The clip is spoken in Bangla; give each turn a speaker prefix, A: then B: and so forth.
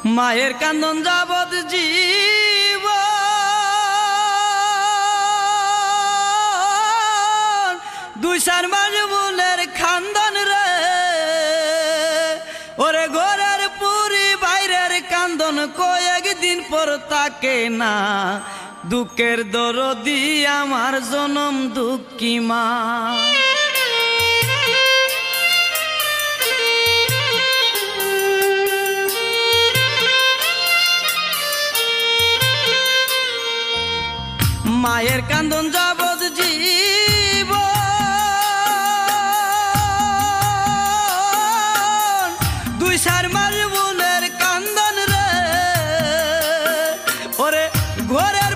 A: মায়ের কান্দন যাবৎ জীব দুই চার মাস বুনের খান্দন রে ওরে ঘরের পুরি বাইরের কান্দন কয়েকদিন পর তাকে না দুঃখের দরদি আমার জনম দুঃখী মা মায়ের কান্দন যাবৎ জীব দুই চার মাস বুনের কান্দন রে ওরে ঘরে